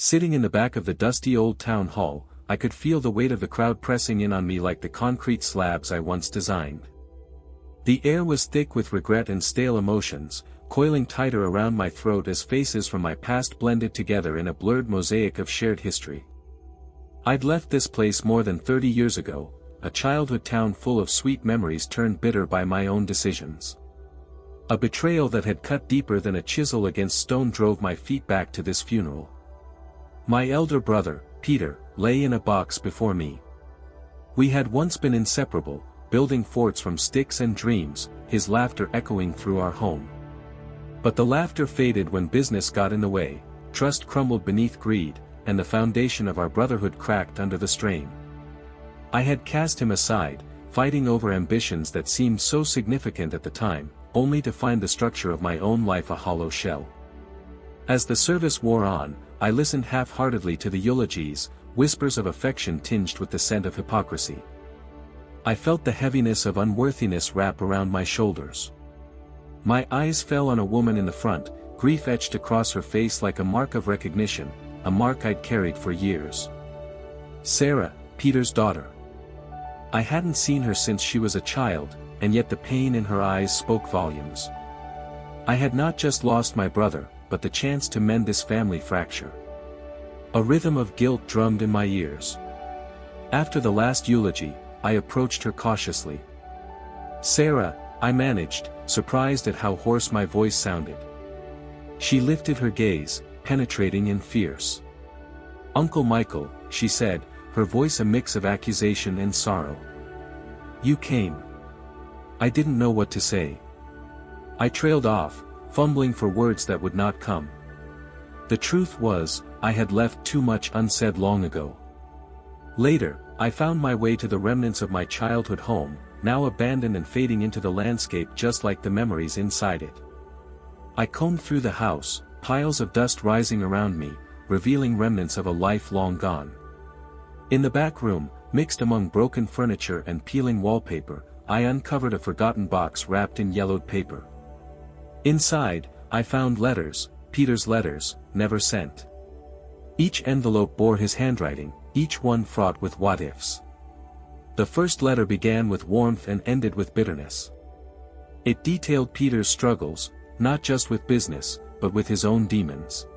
Sitting in the back of the dusty old town hall, I could feel the weight of the crowd pressing in on me like the concrete slabs I once designed. The air was thick with regret and stale emotions, coiling tighter around my throat as faces from my past blended together in a blurred mosaic of shared history. I'd left this place more than 30 years ago, a childhood town full of sweet memories turned bitter by my own decisions. A betrayal that had cut deeper than a chisel against stone drove my feet back to this funeral. My elder brother, Peter, lay in a box before me. We had once been inseparable, building forts from sticks and dreams, his laughter echoing through our home. But the laughter faded when business got in the way, trust crumbled beneath greed, and the foundation of our brotherhood cracked under the strain. I had cast him aside, fighting over ambitions that seemed so significant at the time, only to find the structure of my own life a hollow shell. As the service wore on, I listened half-heartedly to the eulogies, whispers of affection tinged with the scent of hypocrisy. I felt the heaviness of unworthiness wrap around my shoulders. My eyes fell on a woman in the front, grief etched across her face like a mark of recognition, a mark I'd carried for years. Sarah, Peter's daughter. I hadn't seen her since she was a child, and yet the pain in her eyes spoke volumes. I had not just lost my brother, but the chance to mend this family fracture. A rhythm of guilt drummed in my ears. After the last eulogy, I approached her cautiously. "Sarah," I managed, surprised at how hoarse my voice sounded. She lifted her gaze, penetrating and fierce. "Uncle Michael," she said, her voice a mix of accusation and sorrow. "You came." I didn't know what to say. I trailed off, fumbling for words that would not come. The truth was, I had left too much unsaid long ago. Later, I found my way to the remnants of my childhood home, now abandoned and fading into the landscape just like the memories inside it. I combed through the house, piles of dust rising around me, revealing remnants of a life long gone. In the back room, mixed among broken furniture and peeling wallpaper, I uncovered a forgotten box wrapped in yellowed paper. Inside, I found letters, Peter's letters, never sent. Each envelope bore his handwriting, each one fraught with what-ifs. The first letter began with warmth and ended with bitterness. It detailed Peter's struggles, not just with business, but with his own demons.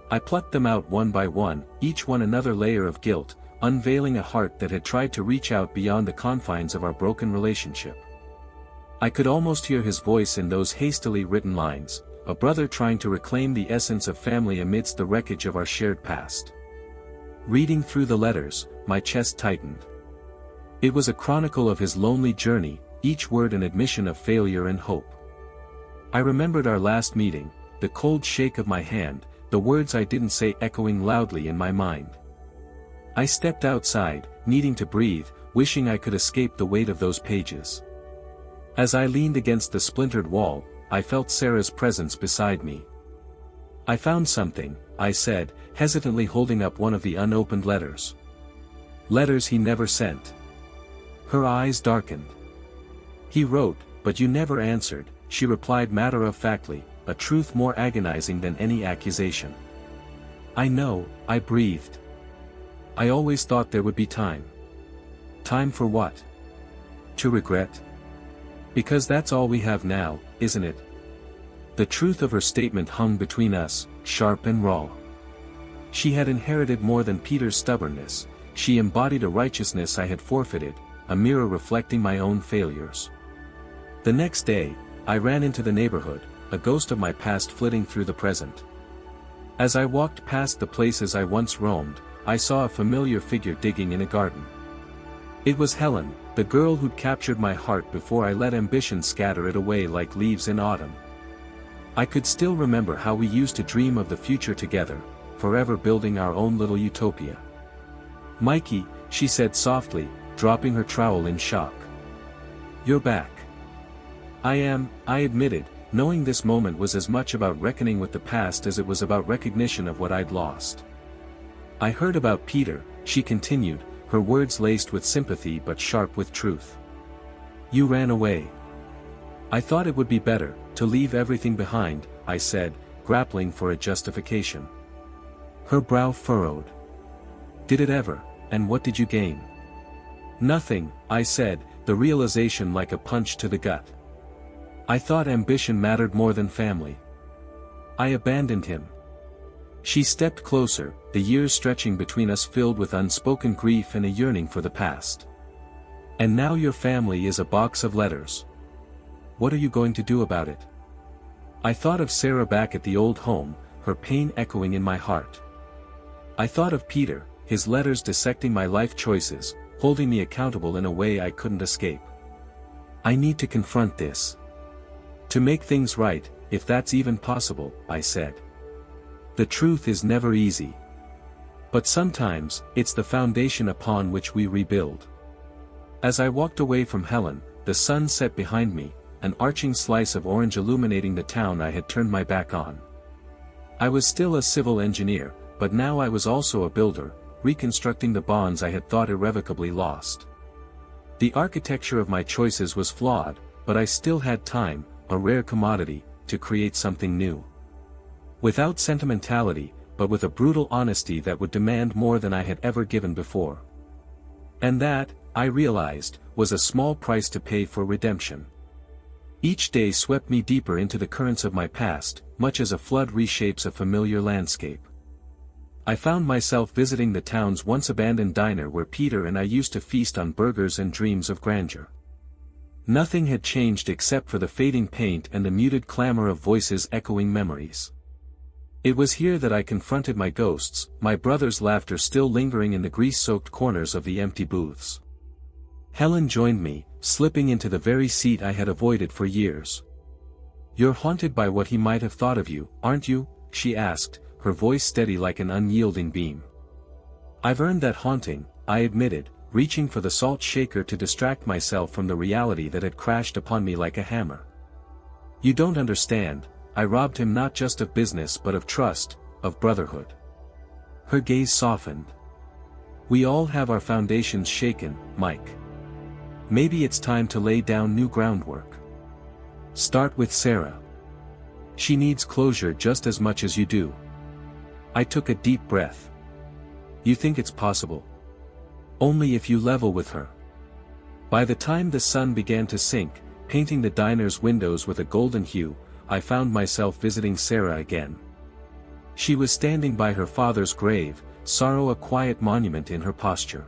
I plucked them out one by one, each one another layer of guilt, unveiling a heart that had tried to reach out beyond the confines of our broken relationship. I could almost hear his voice in those hastily written lines, a brother trying to reclaim the essence of family amidst the wreckage of our shared past. Reading through the letters, my chest tightened. It was a chronicle of his lonely journey, each word an admission of failure and hope. I remembered our last meeting, the cold shake of my hand, the words I didn't say echoing loudly in my mind. I stepped outside, needing to breathe, wishing I could escape the weight of those pages. As I leaned against the splintered wall, I felt Sarah's presence beside me. "I found something," I said, hesitantly holding up one of the unopened letters. "Letters he never sent." Her eyes darkened. "He wrote, but you never answered," she replied matter-of-factly, a truth more agonizing than any accusation. "I know," I breathed. "I always thought there would be time." "Time for what? To regret? Because that's all we have now, isn't it?" The truth of her statement hung between us, sharp and raw. She had inherited more than Peter's stubbornness, she embodied a righteousness I had forfeited, a mirror reflecting my own failures. The next day, I ran into the neighborhood, a ghost of my past flitting through the present. As I walked past the places I once roamed, I saw a familiar figure digging in a garden. It was Helen, the girl who'd captured my heart before I let ambition scatter it away like leaves in autumn. I could still remember how we used to dream of the future together, forever building our own little utopia. "Mikey," she said softly, dropping her trowel in shock. "You're back." "I am," I admitted, knowing this moment was as much about reckoning with the past as it was about recognition of what I'd lost. "I heard about Peter," she continued, her words laced with sympathy but sharp with truth. "You ran away." "I thought it would be better, to leave everything behind," I said, grappling for a justification. Her brow furrowed. Did it ever, and what did you gain? Nothing, I said, the realization like a punch to the gut. I thought ambition mattered more than family. I abandoned him. She stepped closer, the years stretching between us filled with unspoken grief and a yearning for the past. And now your family is a box of letters. What are you going to do about it? I thought of Sarah back at the old home, her pain echoing in my heart. I thought of Peter, his letters dissecting my life choices, holding me accountable in a way I couldn't escape. I need to confront this. To make things right, if that's even possible, I said. The truth is never easy. But sometimes, it's the foundation upon which we rebuild. As I walked away from Helen, the sun set behind me, an arching slice of orange illuminating the town I had turned my back on. I was still a civil engineer, but now I was also a builder, reconstructing the bonds I had thought irrevocably lost. The architecture of my choices was flawed, but I still had time, a rare commodity, to create something new. Without sentimentality, but with a brutal honesty that would demand more than I had ever given before. And that, I realized, was a small price to pay for redemption. Each day swept me deeper into the currents of my past, much as a flood reshapes a familiar landscape. I found myself visiting the town's once abandoned diner where Peter and I used to feast on burgers and dreams of grandeur. Nothing had changed except for the fading paint and the muted clamor of voices echoing memories. It was here that I confronted my ghosts, my brother's laughter still lingering in the grease-soaked corners of the empty booths. Helen joined me, slipping into the very seat I had avoided for years. "You're haunted by what he might have thought of you, aren't you?" she asked, her voice steady like an unyielding beam. "I've earned that haunting," I admitted, reaching for the salt shaker to distract myself from the reality that had crashed upon me like a hammer. "You don't understand, I robbed him not just of business but of trust, of brotherhood." Her gaze softened. "We all have our foundations shaken, Mike. Maybe it's time to lay down new groundwork. Start with Sarah. She needs closure just as much as you do." I took a deep breath. "You think it's possible? Only if you level with her." By the time the sun began to sink, painting the diner's windows with a golden hue, I found myself visiting Sarah again. She was standing by her father's grave, sorrow a quiet monument in her posture.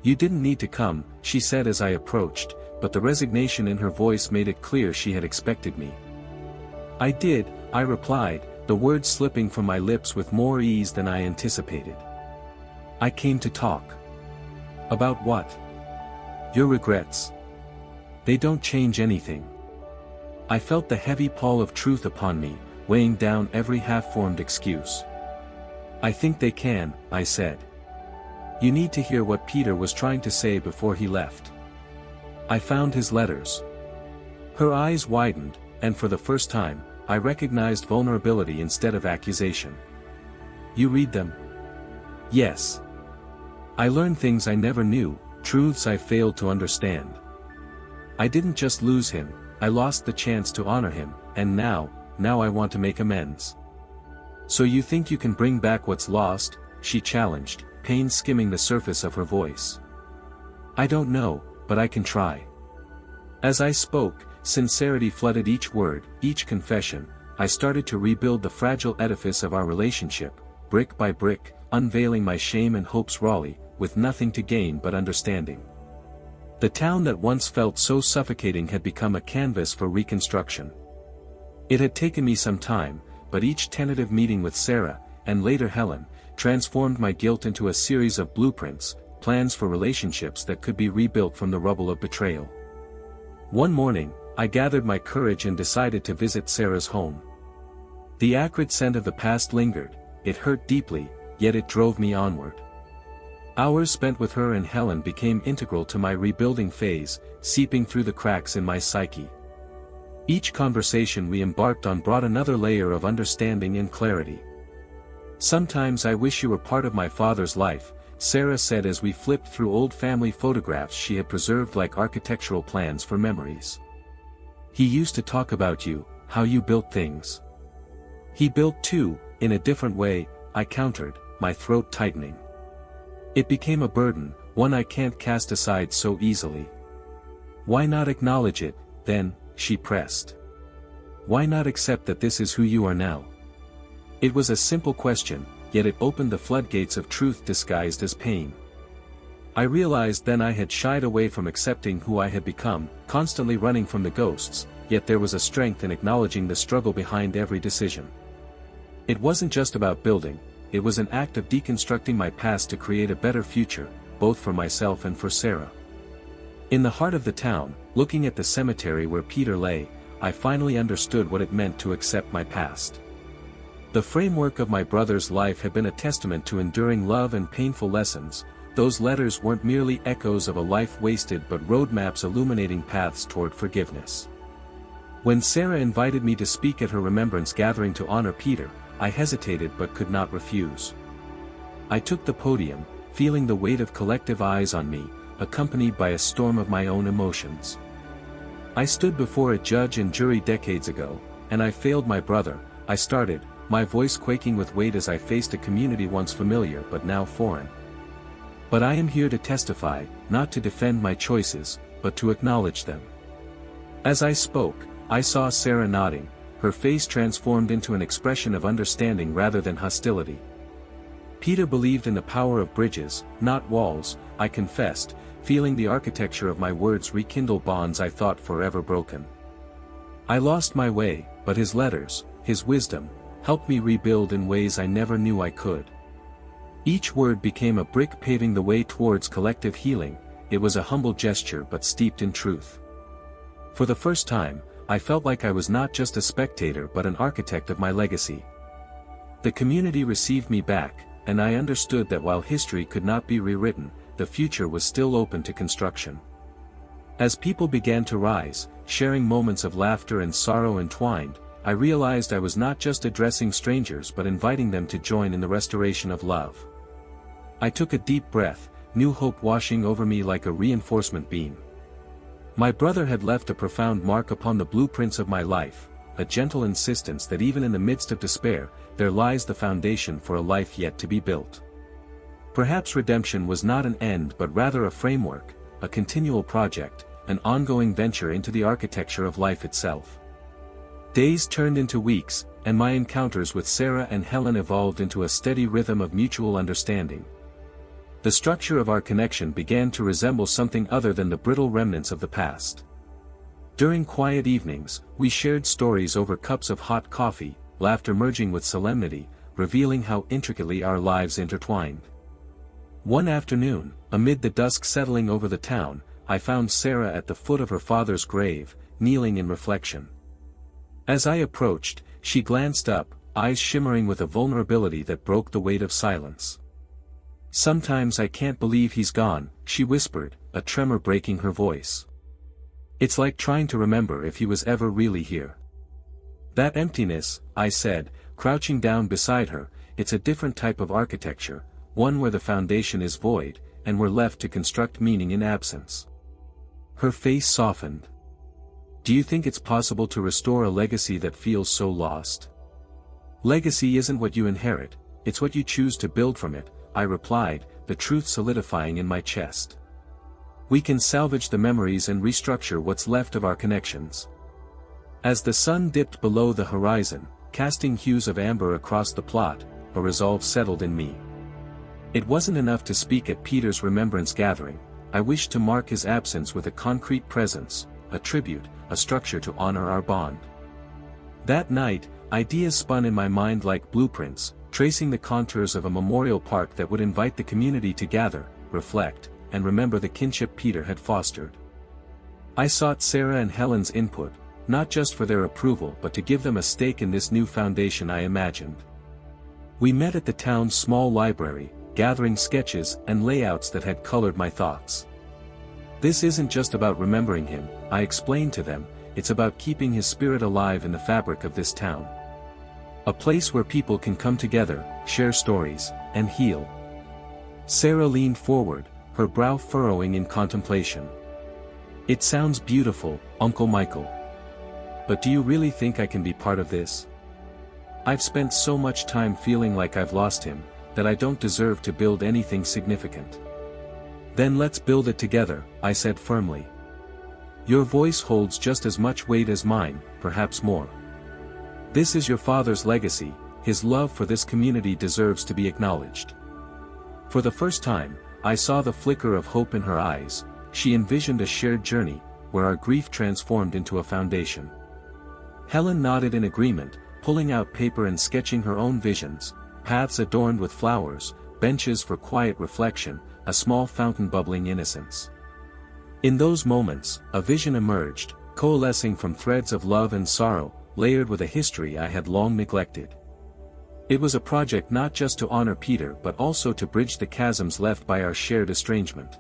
"You didn't need to come," she said as I approached, but the resignation in her voice made it clear she had expected me. "I did," I replied, the words slipping from my lips with more ease than I anticipated. "I came to talk." "About what?" "Your regrets. They don't change anything." I felt the heavy pall of truth upon me, weighing down every half-formed excuse. "I think they can," I said. "You need to hear what Peter was trying to say before he left. I found his letters." Her eyes widened, and for the first time, I recognized vulnerability instead of accusation. "You read them?" "Yes. I learned things I never knew, truths I failed to understand. I didn't just lose him, I lost the chance to honor him, and now I want to make amends." "So you think you can bring back what's lost?" she challenged, pain skimming the surface of her voice. "I don't know, but I can try." As I spoke, sincerity flooded each word, each confession. I started to rebuild the fragile edifice of our relationship, brick by brick, unveiling my shame and hopes rawly, with nothing to gain but understanding. The town that once felt so suffocating had become a canvas for reconstruction. It had taken me some time, but each tentative meeting with Sarah, and later Helen, transformed my guilt into a series of blueprints, plans for relationships that could be rebuilt from the rubble of betrayal. One morning, I gathered my courage and decided to visit Sarah's home. The acrid scent of the past lingered, it hurt deeply, yet it drove me onward. Hours spent with her and Helen became integral to my rebuilding phase, seeping through the cracks in my psyche. Each conversation we embarked on brought another layer of understanding and clarity. "Sometimes I wish you were part of my father's life," Sarah said as we flipped through old family photographs she had preserved like architectural plans for memories. "He used to talk about you, how you built things." "He built too, in a different way," I countered, my throat tightening. It became a burden, one I can't cast aside so easily. Why not acknowledge it, then, she pressed. Why not accept that this is who you are now? It was a simple question, yet it opened the floodgates of truth disguised as pain. I realized then I had shied away from accepting who I had become, constantly running from the ghosts, yet there was a strength in acknowledging the struggle behind every decision. It wasn't just about building, it was an act of deconstructing my past to create a better future, both for myself and for Sarah. In the heart of the town, looking at the cemetery where Peter lay, I finally understood what it meant to accept my past. The framework of my brother's life had been a testament to enduring love and painful lessons. Those letters weren't merely echoes of a life wasted but roadmaps illuminating paths toward forgiveness. When Sarah invited me to speak at her remembrance gathering to honor Peter, I hesitated but could not refuse. I took the podium, feeling the weight of collective eyes on me, accompanied by a storm of my own emotions. I stood before a judge and jury decades ago, and I failed my brother, I started, my voice quaking with weight as I faced a community once familiar but now foreign. But I am here to testify, not to defend my choices, but to acknowledge them. As I spoke, I saw Sarah nodding, her face transformed into an expression of understanding rather than hostility. Peter believed in the power of bridges, not walls, I confessed, feeling the architecture of my words rekindle bonds I thought forever broken. I lost my way, but his letters, his wisdom, helped me rebuild in ways I never knew I could. Each word became a brick paving the way towards collective healing. It was a humble gesture but steeped in truth. For the first time, I felt like I was not just a spectator but an architect of my legacy. The community received me back, and I understood that while history could not be rewritten, the future was still open to construction. As people began to rise, sharing moments of laughter and sorrow entwined, I realized I was not just addressing strangers but inviting them to join in the restoration of love. I took a deep breath, new hope washing over me like a reinforcement beam. My brother had left a profound mark upon the blueprints of my life, a gentle insistence that even in the midst of despair, there lies the foundation for a life yet to be built. Perhaps redemption was not an end but rather a framework, a continual project, an ongoing venture into the architecture of life itself. Days turned into weeks, and my encounters with Sarah and Helen evolved into a steady rhythm of mutual understanding. The structure of our connection began to resemble something other than the brittle remnants of the past. During quiet evenings, we shared stories over cups of hot coffee, laughter merging with solemnity, revealing how intricately our lives intertwined. One afternoon, amid the dusk settling over the town, I found Sarah at the foot of her father's grave, kneeling in reflection. As I approached, she glanced up, eyes shimmering with a vulnerability that broke the weight of silence. "Sometimes I can't believe he's gone," she whispered, a tremor breaking her voice. "It's like trying to remember if he was ever really here." "That emptiness," I said, crouching down beside her, "it's a different type of architecture, one where the foundation is void, and we're left to construct meaning in absence." Her face softened. "Do you think it's possible to restore a legacy that feels so lost?" "Legacy isn't what you inherit, it's what you choose to build from it," I replied, the truth solidifying in my chest. "We can salvage the memories and restructure what's left of our connections." As the sun dipped below the horizon, casting hues of amber across the plot, a resolve settled in me. It wasn't enough to speak at Peter's remembrance gathering, I wished to mark his absence with a concrete presence, a tribute, a structure to honor our bond. That night, ideas spun in my mind like blueprints, tracing the contours of a memorial park that would invite the community to gather, reflect, and remember the kinship Peter had fostered. I sought Sarah and Helen's input, not just for their approval but to give them a stake in this new foundation I imagined. We met at the town's small library, gathering sketches and layouts that had colored my thoughts. "This isn't just about remembering him," I explained to them, "it's about keeping his spirit alive in the fabric of this town. A place where people can come together, share stories, and heal." Sarah leaned forward, her brow furrowing in contemplation. "It sounds beautiful, Uncle Michael. But do you really think I can be part of this?" I've spent so much time feeling like I've lost him, that I don't deserve to build anything significant. Then let's build it together, I said firmly. Your voice holds just as much weight as mine, perhaps more. This is your father's legacy, his love for this community deserves to be acknowledged. For the first time, I saw the flicker of hope in her eyes. She envisioned a shared journey, where our grief transformed into a foundation. Helen nodded in agreement, pulling out paper and sketching her own visions, paths adorned with flowers, benches for quiet reflection, a small fountain bubbling innocence. In those moments, a vision emerged, coalescing from threads of love and sorrow, layered with a history I had long neglected. It was a project not just to honor Peter but also to bridge the chasms left by our shared estrangement.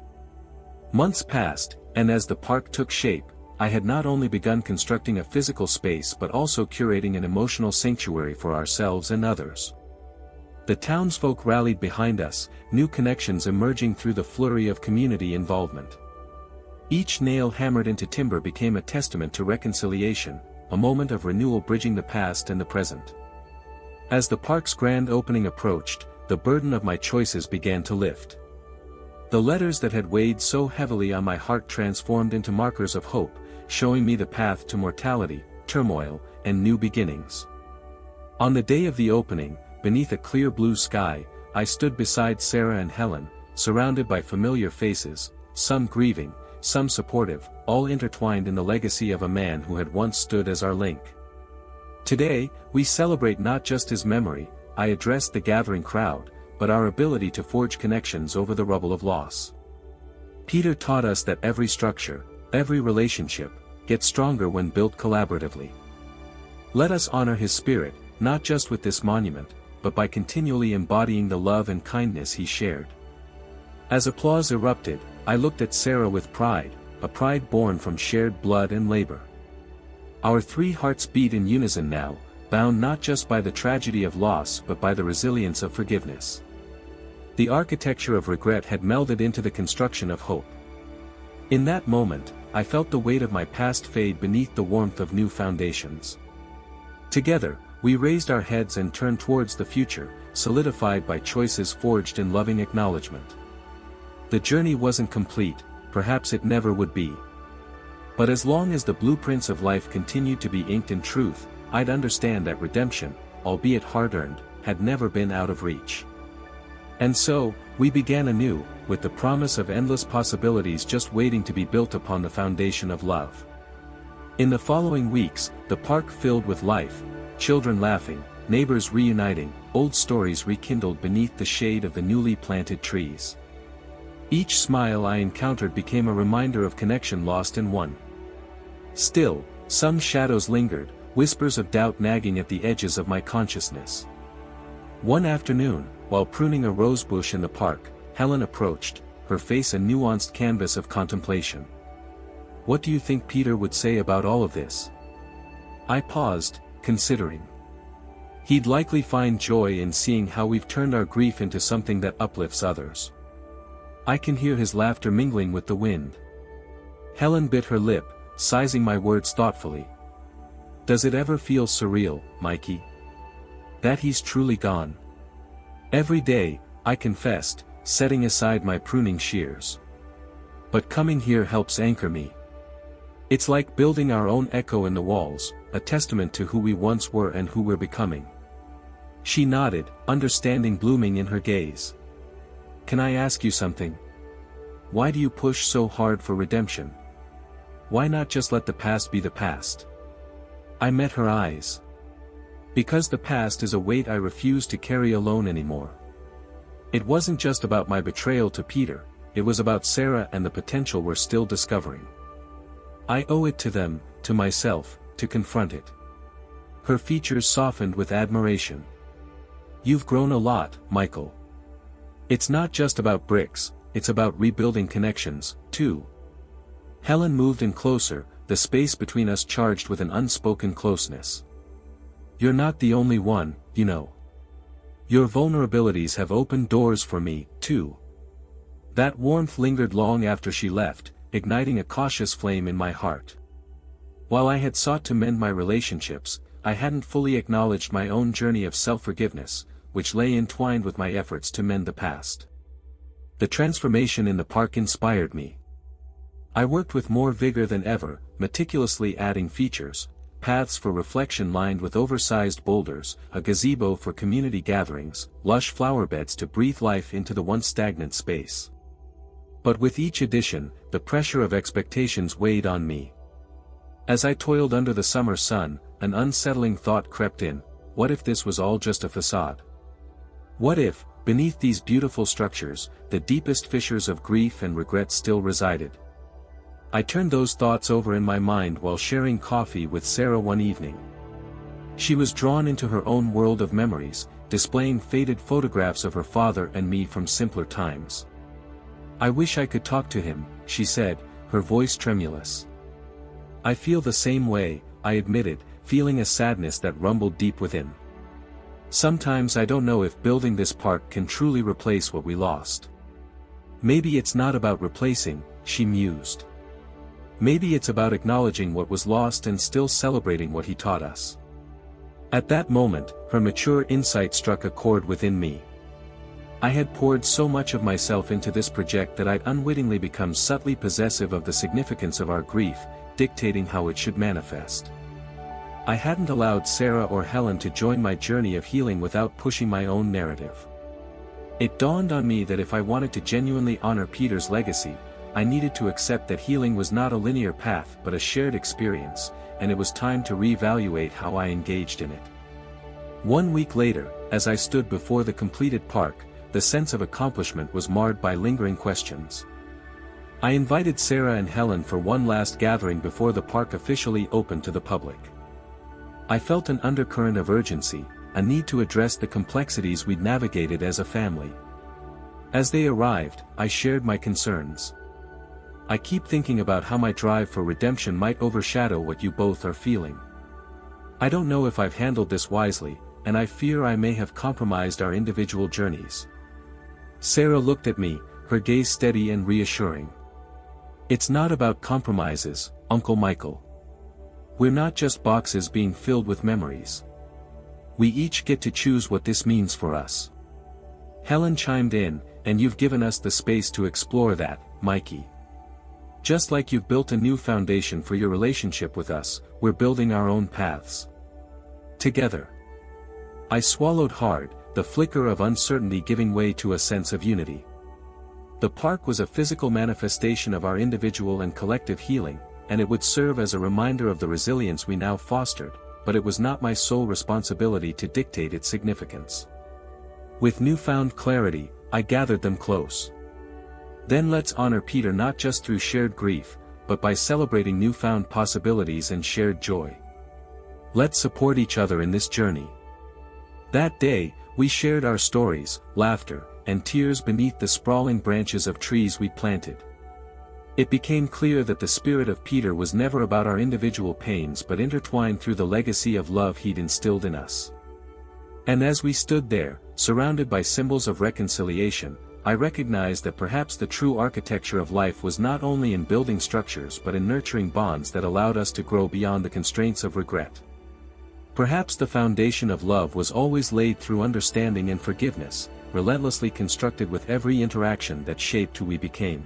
Months passed, and as the park took shape, I had not only begun constructing a physical space but also curating an emotional sanctuary for ourselves and others. The townsfolk rallied behind us, new connections emerging through the flurry of community involvement. Each nail hammered into timber became a testament to reconciliation, a moment of renewal bridging the past and the present. As the park's grand opening approached, the burden of my choices began to lift. The letters that had weighed so heavily on my heart transformed into markers of hope, showing me the path to mortality, turmoil, and new beginnings. On the day of the opening, beneath a clear blue sky, I stood beside Sarah and Helen, surrounded by familiar faces, some grieving, some supportive, all intertwined in the legacy of a man who had once stood as our link. Today, we celebrate not just his memory, I addressed the gathering crowd, but our ability to forge connections over the rubble of loss. Peter taught us that every structure, every relationship, gets stronger when built collaboratively. Let us honor his spirit, not just with this monument, but by continually embodying the love and kindness he shared. As applause erupted, I looked at Sarah with pride, a pride born from shared blood and labor. Our three hearts beat in unison now, bound not just by the tragedy of loss but by the resilience of forgiveness. The architecture of regret had melded into the construction of hope. In that moment, I felt the weight of my past fade beneath the warmth of new foundations. Together, we raised our heads and turned towards the future, solidified by choices forged in loving acknowledgement. The journey wasn't complete, perhaps it never would be. But as long as the blueprints of life continued to be inked in truth, I'd understand that redemption, albeit hard-earned, had never been out of reach. And so, we began anew, with the promise of endless possibilities just waiting to be built upon the foundation of love. In the following weeks, the park filled with life, children laughing, neighbors reuniting, old stories rekindled beneath the shade of the newly planted trees. Each smile I encountered became a reminder of connection lost and won. Still, some shadows lingered, whispers of doubt nagging at the edges of my consciousness. One afternoon, while pruning a rosebush in the park, Helen approached, her face a nuanced canvas of contemplation. "What do you think Peter would say about all of this?" I paused, considering. He'd likely find joy in seeing how we've turned our grief into something that uplifts others. I can hear his laughter mingling with the wind. Helen bit her lip, sizing my words thoughtfully. "Does it ever feel surreal, Mikey? That he's truly gone?" "Every day," I confessed, setting aside my pruning shears. "But coming here helps anchor me. It's like building our own echo in the walls, a testament to who we once were and who we're becoming." She nodded, understanding blooming in her gaze. "Can I ask you something? Why do you push so hard for redemption? Why not just let the past be the past?" I met her eyes. "Because the past is a weight I refuse to carry alone anymore. It wasn't just about my betrayal to Peter, it was about Sarah and the potential we're still discovering. I owe it to them, to myself, to confront it." Her features softened with admiration. "You've grown a lot, Michael. It's not just about bricks, it's about rebuilding connections, too." Helen moved in closer, the space between us charged with an unspoken closeness. "You're not the only one, you know. Your vulnerabilities have opened doors for me, too." That warmth lingered long after she left, igniting a cautious flame in my heart. While I had sought to mend my relationships, I hadn't fully acknowledged my own journey of self-forgiveness, which lay entwined with my efforts to mend the past. The transformation in the park inspired me. I worked with more vigor than ever, meticulously adding features, paths for reflection lined with oversized boulders, a gazebo for community gatherings, lush flower beds to breathe life into the once stagnant space. But with each addition, the pressure of expectations weighed on me. As I toiled under the summer sun, an unsettling thought crept in: what if this was all just a facade? What if, beneath these beautiful structures, the deepest fissures of grief and regret still resided? I turned those thoughts over in my mind while sharing coffee with Sarah one evening. She was drawn into her own world of memories, displaying faded photographs of her father and me from simpler times. "I wish I could talk to him," she said, her voice tremulous. "I feel the same way," I admitted, feeling a sadness that rumbled deep within. "Sometimes I don't know if building this park can truly replace what we lost." "Maybe it's not about replacing," she mused. "Maybe it's about acknowledging what was lost and still celebrating what he taught us." At that moment, her mature insight struck a chord within me. I had poured so much of myself into this project that I'd unwittingly become subtly possessive of the significance of our grief, dictating how it should manifest. I hadn't allowed Sarah or Helen to join my journey of healing without pushing my own narrative. It dawned on me that if I wanted to genuinely honor Peter's legacy, I needed to accept that healing was not a linear path but a shared experience, and it was time to reevaluate how I engaged in it. 1 week later, as I stood before the completed park, the sense of accomplishment was marred by lingering questions. I invited Sarah and Helen for one last gathering before the park officially opened to the public. I felt an undercurrent of urgency, a need to address the complexities we'd navigated as a family. As they arrived, I shared my concerns. "I keep thinking about how my drive for redemption might overshadow what you both are feeling. I don't know if I've handled this wisely, and I fear I may have compromised our individual journeys." Sarah looked at me, her gaze steady and reassuring. "It's not about compromises, Uncle Michael. We're not just boxes being filled with memories. We each get to choose what this means for us." Helen chimed in, "And you've given us the space to explore that, Mikey. Just like you've built a new foundation for your relationship with us, we're building our own paths together." I swallowed hard, the flicker of uncertainty giving way to a sense of unity. The park was a physical manifestation of our individual and collective healing, and it would serve as a reminder of the resilience we now fostered, but it was not my sole responsibility to dictate its significance. With newfound clarity, I gathered them close. "Then let's honor Peter not just through shared grief, but by celebrating newfound possibilities and shared joy. Let's support each other in this journey." That day, we shared our stories, laughter, and tears beneath the sprawling branches of trees we planted. It became clear that the spirit of Peter was never about our individual pains but intertwined through the legacy of love he'd instilled in us. And as we stood there, surrounded by symbols of reconciliation, I recognized that perhaps the true architecture of life was not only in building structures but in nurturing bonds that allowed us to grow beyond the constraints of regret. Perhaps the foundation of love was always laid through understanding and forgiveness, relentlessly constructed with every interaction that shaped who we became.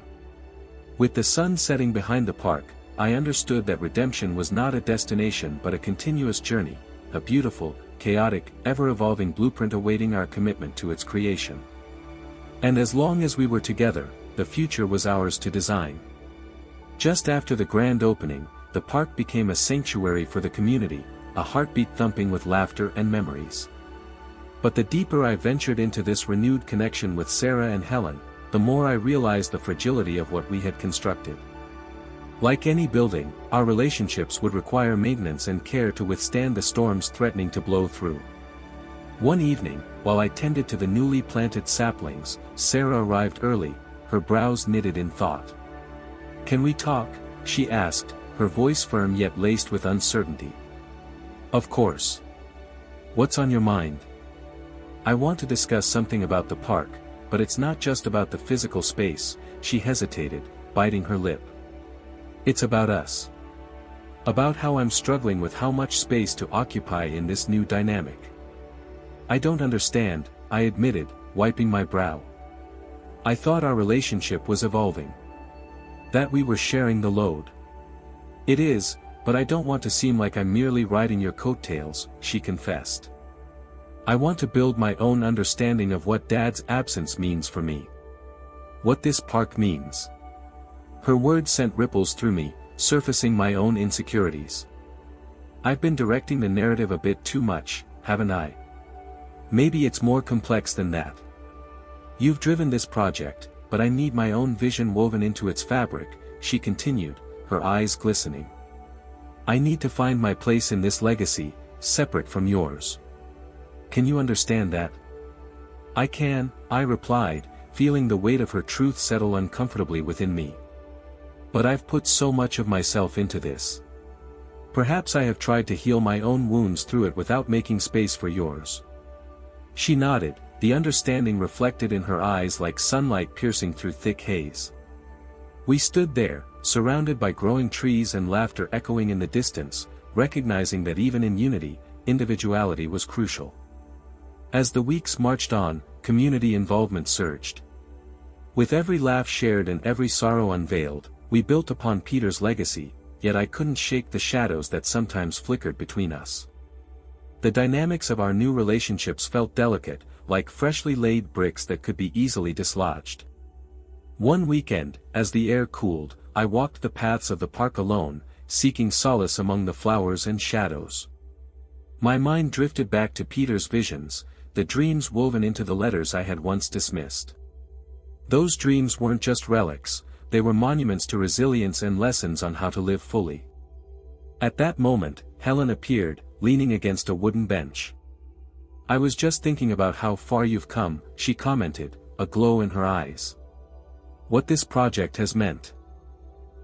With the sun setting behind the park, I understood that redemption was not a destination but a continuous journey, a beautiful, chaotic, ever-evolving blueprint awaiting our commitment to its creation. And as long as we were together, the future was ours to design. Just after the grand opening, the park became a sanctuary for the community, a heartbeat thumping with laughter and memories. But the deeper I ventured into this renewed connection with Sarah and Helen, the more I realized the fragility of what we had constructed. Like any building, our relationships would require maintenance and care to withstand the storms threatening to blow through. One evening, while I tended to the newly planted saplings, Sarah arrived early, her brows knitted in thought. "Can we talk?" she asked, her voice firm yet laced with uncertainty. "Of course. What's on your mind?" "I want to discuss something about the park, but it's not just about the physical space," she hesitated, biting her lip. "It's about us. About how I'm struggling with how much space to occupy in this new dynamic. I don't understand, I admitted, wiping my brow. I thought our relationship was evolving. That we were sharing the load. It is, but I don't want to seem like I'm merely riding your coattails, she confessed. I want to build my own understanding of what Dad's absence means for me. What this park means. Her words sent ripples through me, surfacing my own insecurities. I've been directing the narrative a bit too much, haven't I? Maybe it's more complex than that. You've driven this project, but I need my own vision woven into its fabric, she continued, her eyes glistening. I need to find my place in this legacy, separate from yours. Can you understand that? I can, I replied, feeling the weight of her truth settle uncomfortably within me. But I've put so much of myself into this. Perhaps I have tried to heal my own wounds through it without making space for yours. She nodded, the understanding reflected in her eyes like sunlight piercing through thick haze. We stood there, surrounded by growing trees and laughter echoing in the distance, recognizing that even in unity, individuality was crucial. As the weeks marched on, community involvement surged. With every laugh shared and every sorrow unveiled, we built upon Peter's legacy, yet I couldn't shake the shadows that sometimes flickered between us. The dynamics of our new relationships felt delicate, like freshly laid bricks that could be easily dislodged. One weekend, as the air cooled, I walked the paths of the park alone, seeking solace among the flowers and shadows. My mind drifted back to Peter's visions, the dreams woven into the letters I had once dismissed. Those dreams weren't just relics, they were monuments to resilience and lessons on how to live fully. At that moment, Helen appeared, leaning against a wooden bench. I was just thinking about how far you've come, she commented, a glow in her eyes. What this project has meant.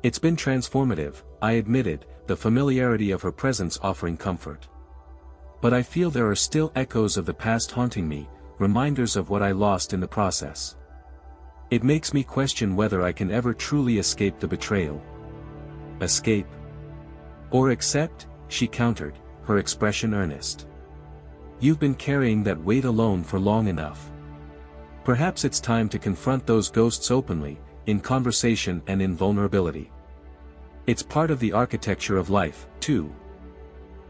It's been transformative, I admitted, the familiarity of her presence offering comfort. But I feel there are still echoes of the past haunting me, reminders of what I lost in the process. It makes me question whether I can ever truly escape the betrayal. Escape? Or accept? She countered, her expression earnest. You've been carrying that weight alone for long enough. Perhaps it's time to confront those ghosts openly, in conversation and in vulnerability. It's part of the architecture of life, too.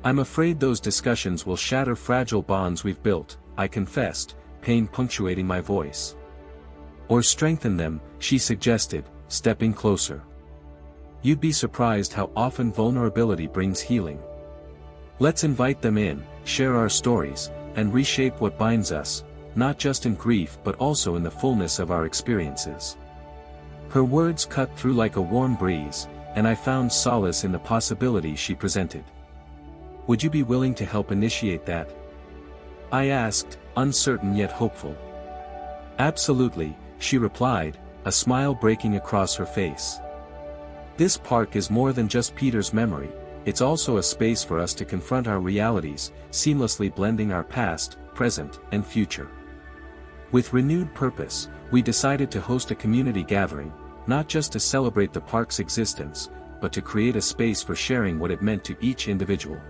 I'm afraid those discussions will shatter fragile bonds we've built, I confessed, pain punctuating my voice. Or strengthen them, she suggested, stepping closer. You'd be surprised how often vulnerability brings healing. Let's invite them in, share our stories, and reshape what binds us, not just in grief but also in the fullness of our experiences. Her words cut through like a warm breeze, and I found solace in the possibility she presented. Would you be willing to help initiate that? I asked, uncertain yet hopeful. Absolutely, she replied, a smile breaking across her face. This park is more than just Peter's memory, it's also a space for us to confront our realities, seamlessly blending our past, present, and future. With renewed purpose, we decided to host a community gathering, not just to celebrate the park's existence, but to create a space for sharing what it meant to each individual.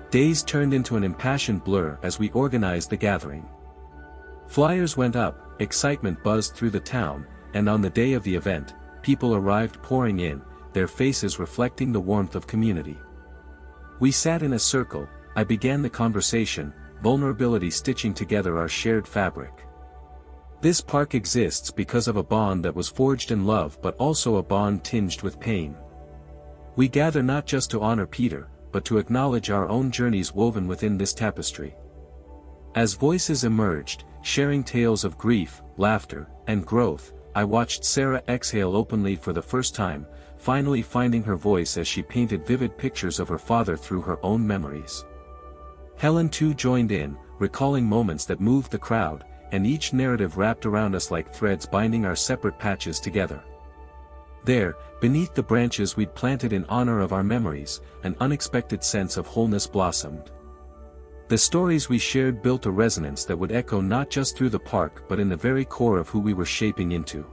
Days turned into an impassioned blur as we organized the gathering. Flyers went up, excitement buzzed through the town, and on the day of the event, people arrived pouring in, their faces reflecting the warmth of community. We sat in a circle, I began the conversation, vulnerability stitching together our shared fabric. This park exists because of a bond that was forged in love but also a bond tinged with pain. We gather not just to honor Peter, but to acknowledge our own journeys woven within this tapestry. As voices emerged, sharing tales of grief, laughter, and growth, I watched Sarah exhale openly for the first time, finally finding her voice as she painted vivid pictures of her father through her own memories. Helen too joined in, recalling moments that moved the crowd, and each narrative wrapped around us like threads binding our separate patches together. There, beneath the branches we'd planted in honor of our memories, an unexpected sense of wholeness blossomed. The stories we shared built a resonance that would echo not just through the park but in the very core of who we were shaping into.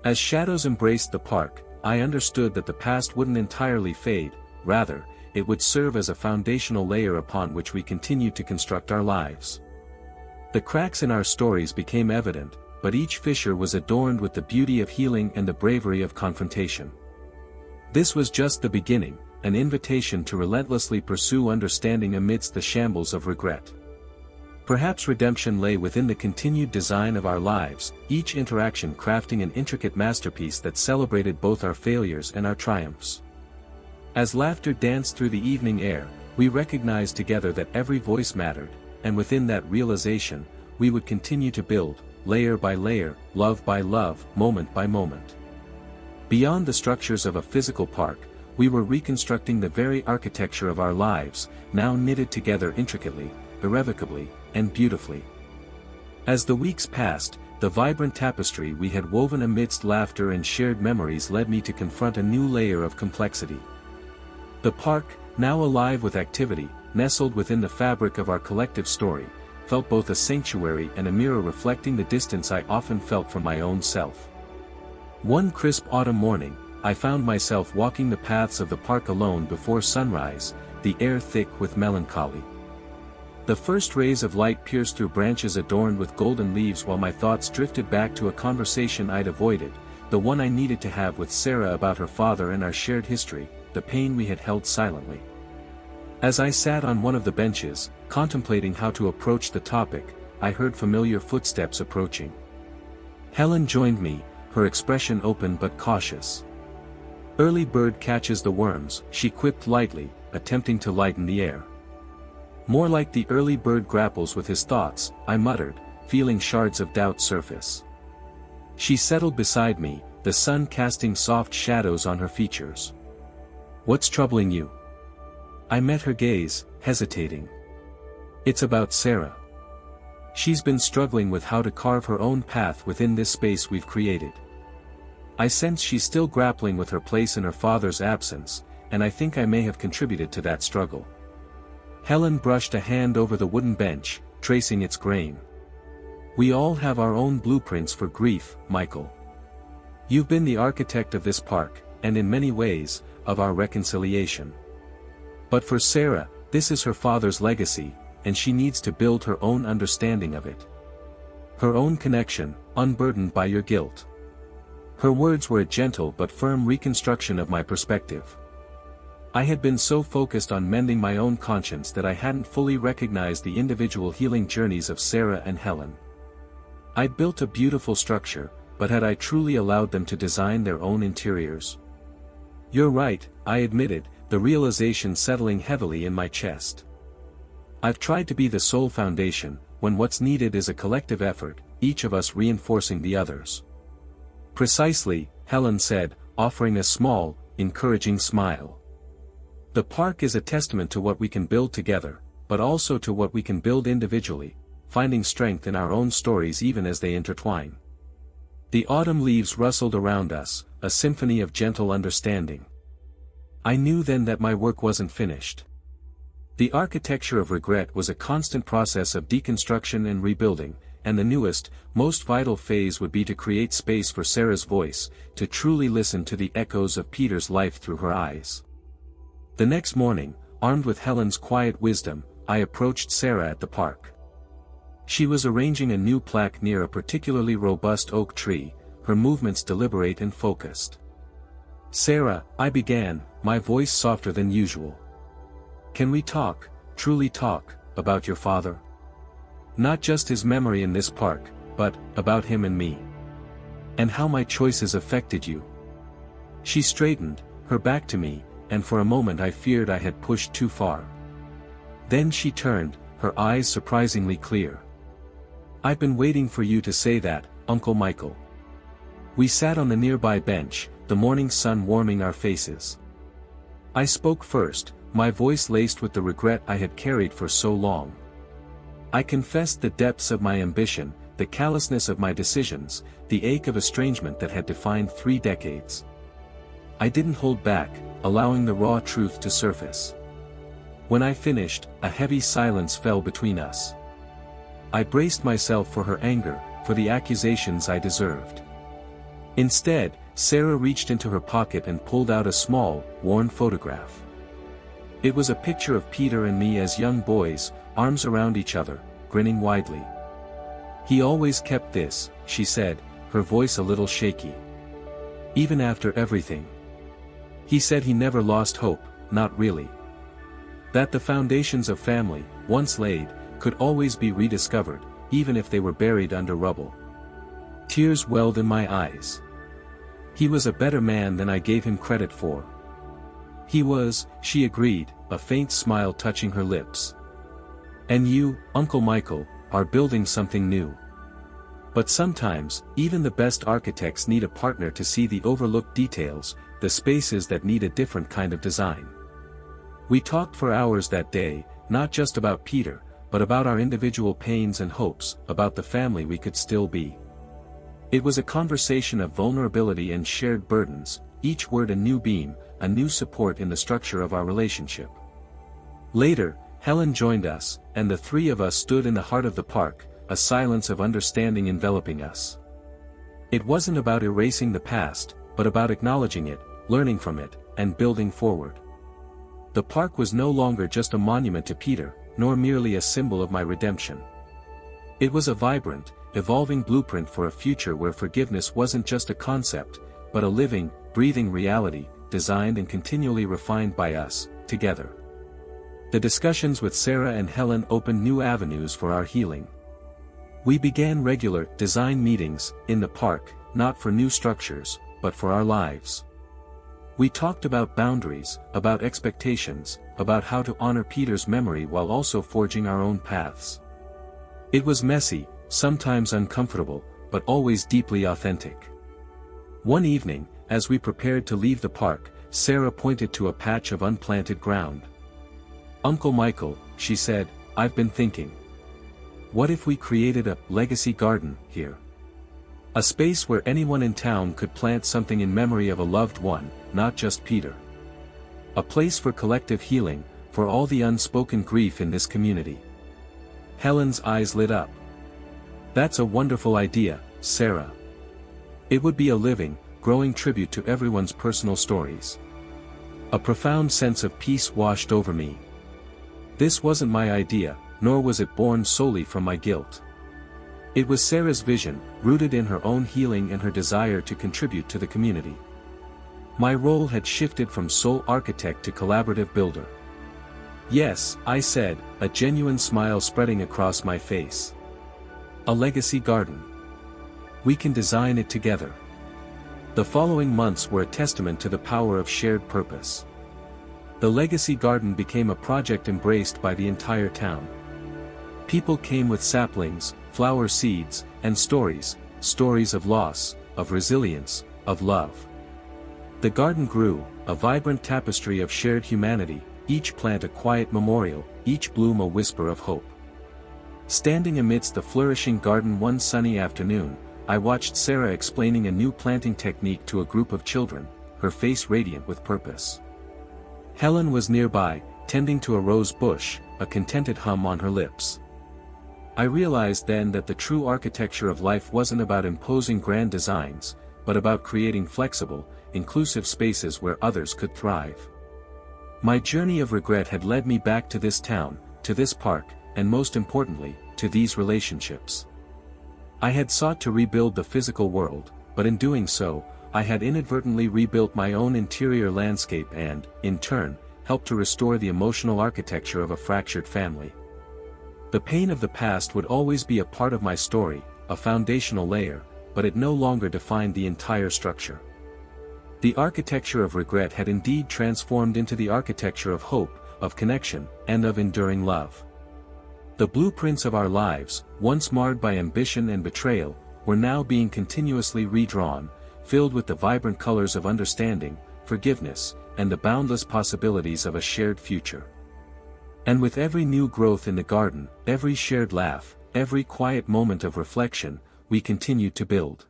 As shadows embraced the park, I understood that the past wouldn't entirely fade, rather, it would serve as a foundational layer upon which we continued to construct our lives. The cracks in our stories became evident, but each fissure was adorned with the beauty of healing and the bravery of confrontation. This was just the beginning, an invitation to relentlessly pursue understanding amidst the shambles of regret. Perhaps redemption lay within the continued design of our lives, each interaction crafting an intricate masterpiece that celebrated both our failures and our triumphs. As laughter danced through the evening air, we recognized together that every voice mattered, and within that realization, we would continue to build, layer by layer, love by love, moment by moment. Beyond the structures of a physical park, we were reconstructing the very architecture of our lives, now knitted together intricately, irrevocably, and beautifully. As the weeks passed, the vibrant tapestry we had woven amidst laughter and shared memories led me to confront a new layer of complexity. The park, now alive with activity, nestled within the fabric of our collective story, felt both a sanctuary and a mirror reflecting the distance I often felt from my own self. One crisp autumn morning, I found myself walking the paths of the park alone before sunrise, the air thick with melancholy. The first rays of light pierced through branches adorned with golden leaves while my thoughts drifted back to a conversation I'd avoided, the one I needed to have with Sarah about her father and our shared history, the pain we had held silently. As I sat on one of the benches, contemplating how to approach the topic, I heard familiar footsteps approaching. Helen joined me, her expression open but cautious. "Early bird catches the worms," she quipped lightly, attempting to lighten the air. "More like the early bird grapples with his thoughts," I muttered, feeling shards of doubt surface. She settled beside me, the sun casting soft shadows on her features. "What's troubling you?" I met her gaze, hesitating. "It's about Sarah. She's been struggling with how to carve her own path within this space we've created. I sense she's still grappling with her place in her father's absence, and I think I may have contributed to that struggle." Helen brushed a hand over the wooden bench, tracing its grain. "We all have our own blueprints for grief, Michael. You've been the architect of this park, and in many ways, of our reconciliation. But for Sarah, this is her father's legacy, and she needs to build her own understanding of it. Her own connection, unburdened by your guilt." Her words were a gentle but firm reconstruction of my perspective. I had been so focused on mending my own conscience that I hadn't fully recognized the individual healing journeys of Sarah and Helen. I'd built a beautiful structure, but had I truly allowed them to design their own interiors? "You're right," I admitted, the realization settling heavily in my chest. "I've tried to be the sole foundation, when what's needed is a collective effort, each of us reinforcing the others." "Precisely," Helen said, offering a small, encouraging smile. "The park is a testament to what we can build together, but also to what we can build individually, finding strength in our own stories even as they intertwine." The autumn leaves rustled around us, a symphony of gentle understanding. I knew then that my work wasn't finished. The architecture of regret was a constant process of deconstruction and rebuilding, and the newest, most vital phase would be to create space for Sarah's voice, to truly listen to the echoes of Peter's life through her eyes. The next morning, armed with Helen's quiet wisdom, I approached Sarah at the park. She was arranging a new plaque near a particularly robust oak tree, her movements deliberate and focused. "Sarah," I began, my voice softer than usual. "Can we talk, truly talk, about your father? Not just his memory in this park, but about him and me. And how my choices affected you." She straightened, her back to me, and for a moment I feared I had pushed too far. Then she turned, her eyes surprisingly clear. "I've been waiting for you to say that, Uncle Michael." We sat on the nearby bench, the morning sun warming our faces. I spoke first, my voice laced with the regret I had carried for so long. I confessed the depths of my ambition, the callousness of my decisions, the ache of estrangement that had defined 3 decades. I didn't hold back, allowing the raw truth to surface. When I finished, a heavy silence fell between us. I braced myself for her anger, for the accusations I deserved. Instead, Sarah reached into her pocket and pulled out a small, worn photograph. It was a picture of Peter and me as young boys, arms around each other, grinning widely. "He always kept this," she said, her voice a little shaky. "Even after everything. He said he never lost hope, not really. That the foundations of family, once laid, could always be rediscovered, even if they were buried under rubble." Tears welled in my eyes. "He was a better man than I gave him credit for." "He was," she agreed, a faint smile touching her lips. "And you, Uncle Michael, are building something new. But sometimes, even the best architects need a partner to see the overlooked details, the spaces that need a different kind of design." We talked for hours that day, not just about Peter, but about our individual pains and hopes, about the family we could still be. It was a conversation of vulnerability and shared burdens, each word a new beam, a new support in the structure of our relationship. Later, Helen joined us, and the three of us stood in the heart of the park, a silence of understanding enveloping us. It wasn't about erasing the past, but about acknowledging it, learning from it, and building forward. The park was no longer just a monument to Peter, nor merely a symbol of my redemption. It was a vibrant, evolving blueprint for a future where forgiveness wasn't just a concept, but a living, breathing reality, designed and continually refined by us, together. The discussions with Sarah and Helen opened new avenues for our healing. We began regular, design meetings, in the park, not for new structures, but for our lives. We talked about boundaries, about expectations, about how to honor Peter's memory while also forging our own paths. It was messy, sometimes uncomfortable, but always deeply authentic. One evening, as we prepared to leave the park, Sarah pointed to a patch of unplanted ground. "Uncle Michael," she said, "I've been thinking. What if we created a legacy garden here? A space where anyone in town could plant something in memory of a loved one, not just Peter. A place for collective healing, for all the unspoken grief in this community." Helen's eyes lit up. "That's a wonderful idea, Sarah. It would be a living, growing tribute to everyone's personal stories." A profound sense of peace washed over me. This wasn't my idea, nor was it born solely from my guilt. It was Sarah's vision, rooted in her own healing and her desire to contribute to the community. My role had shifted from sole architect to collaborative builder. "Yes," I said, a genuine smile spreading across my face. "A legacy garden. We can design it together." The following months were a testament to the power of shared purpose. The legacy garden became a project embraced by the entire town. People came with saplings, flower seeds, and stories of loss, of resilience, of love. The garden grew, a vibrant tapestry of shared humanity, each plant a quiet memorial, each bloom a whisper of hope. Standing amidst the flourishing garden one sunny afternoon, I watched Sarah explaining a new planting technique to a group of children, her face radiant with purpose. Helen was nearby, tending to a rose bush, a contented hum on her lips. I realized then that the true architecture of life wasn't about imposing grand designs, but about creating flexible, inclusive spaces where others could thrive. My journey of regret had led me back to this town, to this park, and most importantly, to these relationships. I had sought to rebuild the physical world, but in doing so, I had inadvertently rebuilt my own interior landscape and, in turn, helped to restore the emotional architecture of a fractured family. The pain of the past would always be a part of my story, a foundational layer, but it no longer defined the entire structure. The architecture of regret had indeed transformed into the architecture of hope, of connection, and of enduring love. The blueprints of our lives, once marred by ambition and betrayal, were now being continuously redrawn, filled with the vibrant colors of understanding, forgiveness, and the boundless possibilities of a shared future. And with every new growth in the garden, every shared laugh, every quiet moment of reflection, we continued to build.